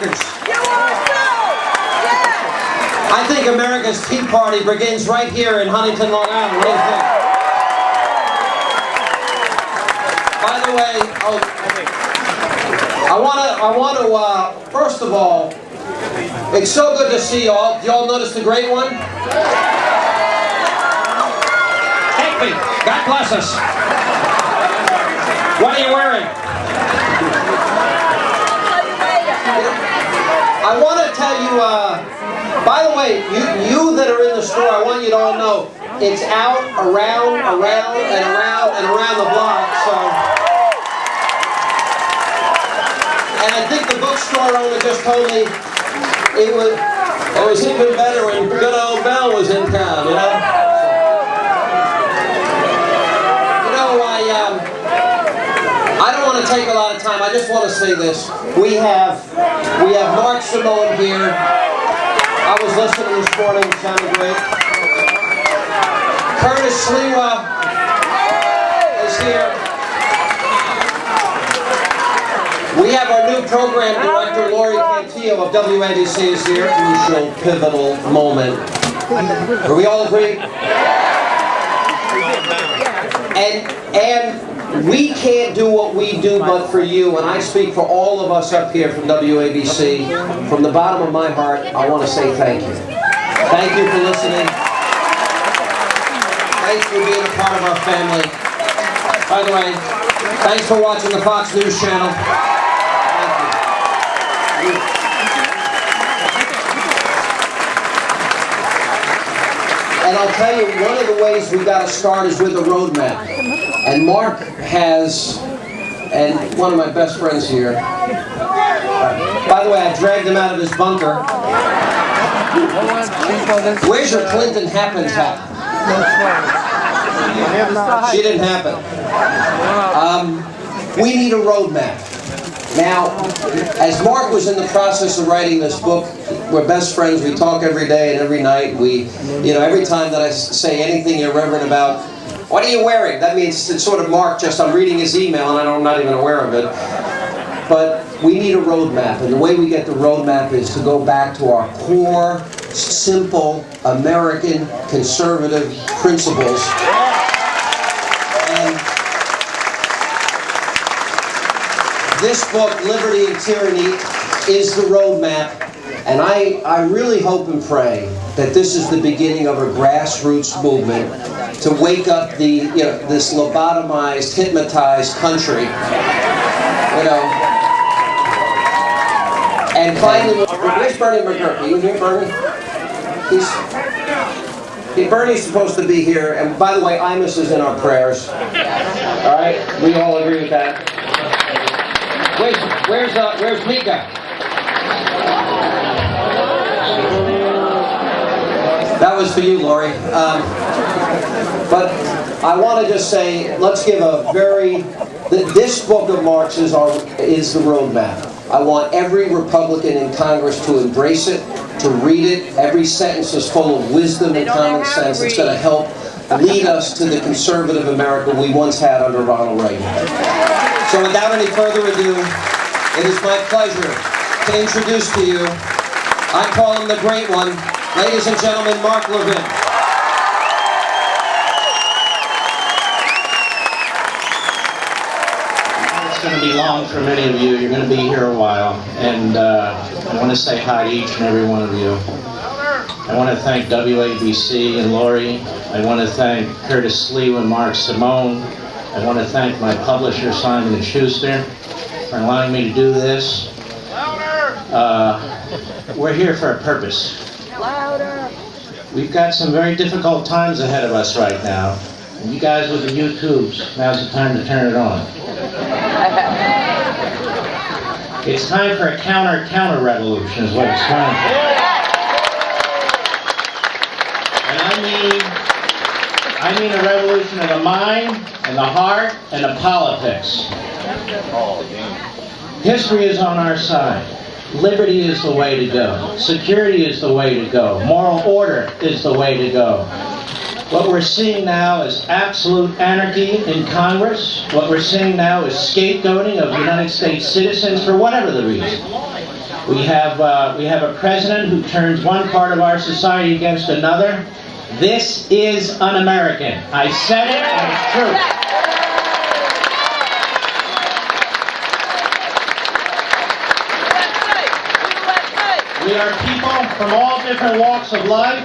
Americans. I think America's Tea Party begins right here in Huntington, Long Island. What do you think? By the way, I want to first of all, it's so good to see you all. Do you all notice the great one? Take me. God bless us. What are you wearing? I want to tell you, by the way, you that are in the store, I want you to all know, it's out, around, and around the block, so. And I think the bookstore owner just told me it was even better when good old Bell was in town, you know? You know, I don't want to take a lot of time. I just want to say this. We have Mark Simone here. I was listening this morning. It sounded great. Curtis Sliwa is here. We have our new program director, Lori Cantillo of WABC is here. Crucial, pivotal moment. Do we all agree? And we can't do what we do but for you, and I speak for all of us up here from WABC. From the bottom of my heart, I want to say thank you. Thank you for listening. Thanks for being a part of our family. By the way, thanks for watching the Fox News channel. Thank you. And I'll tell you, one of the ways we got to start is with a roadmap. And Mark has, and one of my best friends here, by the way, I dragged him out of his bunker. Where's your Clinton Happens hat? She didn't happen. We need a roadmap. Now, as Mark was in the process of writing this book, we're best friends, we talk every day and every night. Every time that I say anything irreverent about, what are you wearing? That means it's sort of Mark I'm reading his email and I'm not even aware of it. But we need a roadmap, and the way we get the roadmap is to go back to our core, simple, American, conservative principles. And this book, Liberty and Tyranny, is the roadmap. And I really hope and pray that this is the beginning of a grassroots movement to wake up this lobotomized, hypnotized country, and finally, where's Bernie McGurk? Are you here, Bernie? Bernie's supposed to be here, and by the way, Imus is in our prayers. All right, we all agree with that. Where's Mika? That was for you, Lori. But I want to just say, let's give this book of Mark's is the roadmap. I want every Republican in Congress to embrace it, to read it. Every sentence is full of wisdom and common sense. It's going to help lead us to the conservative America we once had under Ronald Reagan. So without any further ado, it is my pleasure to introduce to you, I call him the Great One, ladies and gentlemen, Mark Levin. It's going to be long for many of you. You're going to be here a while. And I want to say hi to each and every one of you. I want to thank WABC and Lori. I want to thank Curtis Sliwa and Mark Simone. I want to thank my publisher, Simon & Schuster, for allowing me to do this. We're here for a purpose. We've got some very difficult times ahead of us right now. And you guys with the YouTubes, now's the time to turn it on. It's time for a counter revolution is what it's time for. And I mean a revolution of the mind and the heart and the politics. History is on our side. Liberty is the way to go. Security is the way to go. Moral order is the way to go. What we're seeing now is absolute anarchy in Congress. What we're seeing now is scapegoating of United States citizens for whatever the reason. We have a president who turns one part of our society against another. This is un-American. I said it, and it's true. We are people from all different walks of life,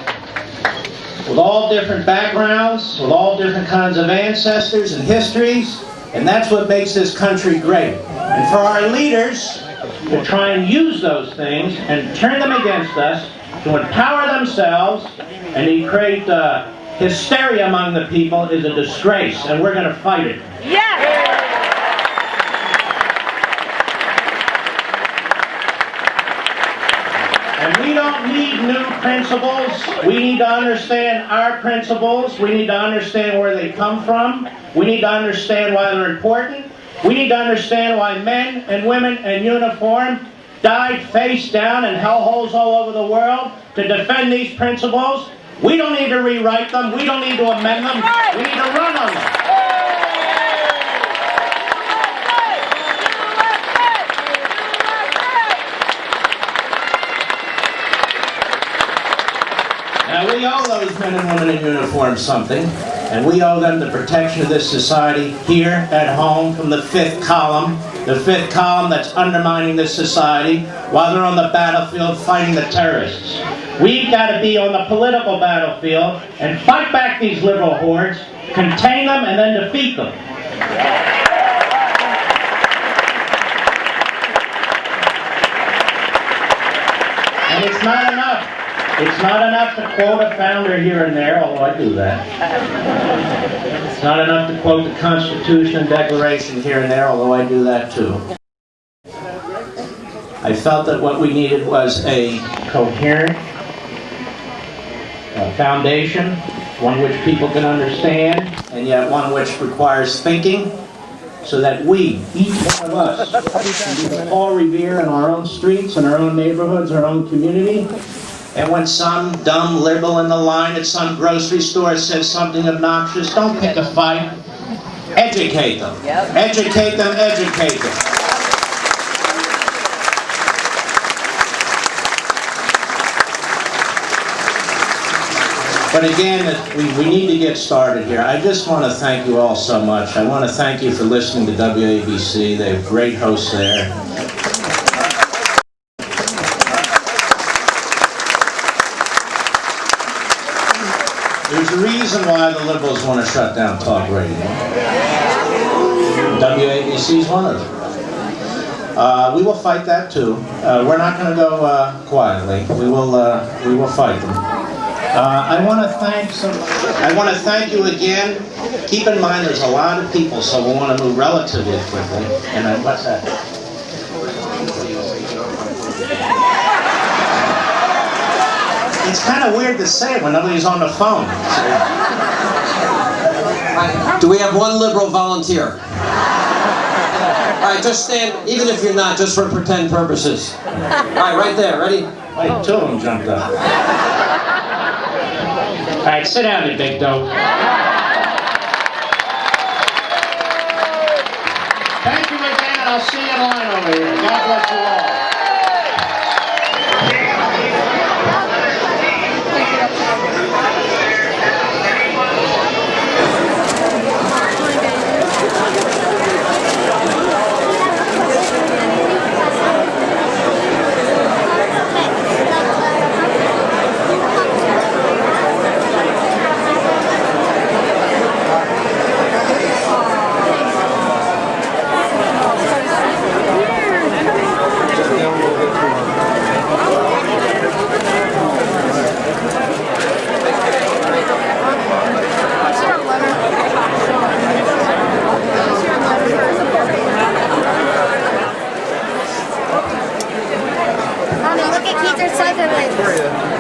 with all different backgrounds, with all different kinds of ancestors and histories, and that's what makes this country great. And for our leaders to try and use those things and turn them against us, to empower themselves, and to create hysteria among the people is a disgrace, and we're going to fight it. Yes! And we don't need new principles. We need to understand our principles. We need to understand where they come from. We need to understand why they're important. We need to understand why men and women in uniform died face down in hellholes all over the world to defend these principles. We don't need to rewrite them. We don't need to amend them. We need to run on them. Now, we owe those men and women in uniform something, and we owe them the protection of this society here at home from the fifth column that's undermining this society while they're on the battlefield fighting the terrorists. We've got to be on the political battlefield and fight back these liberal hordes, contain them, and then defeat them. And it's not enough. It's not enough to quote a founder here and there, although I do that. It's not enough to quote the Constitution and Declaration here and there, although I do that too. I felt that what we needed was a coherent foundation, one which people can understand, and yet one which requires thinking, so that we, each one of us, can all revere in our own streets, in our own neighborhoods, our own community. And when some dumb liberal in the line at some grocery store says something obnoxious, don't pick a fight. Educate them. Educate them, educate them. But again, we need to get started here. I just want to thank you all so much. I want to thank you for listening to WABC. They have great hosts there. There's a reason why the liberals want to shut down talk radio. WABC is one of them. We will fight that too. We're not going to go quietly. We will fight them. I want to thank you again. Keep in mind there's a lot of people, so we want to move relatively quickly. And what's that? It's kind of weird to say when nobody's on the phone. Do we have one liberal volunteer? All right, just stand, even if you're not, just for pretend purposes. All right, right there, ready? Wait, two of them jumped up. All right, sit down, you big dope. Thank you again, and I'll see you in line over here. God bless you all. Mommy, look at Keith's side of it.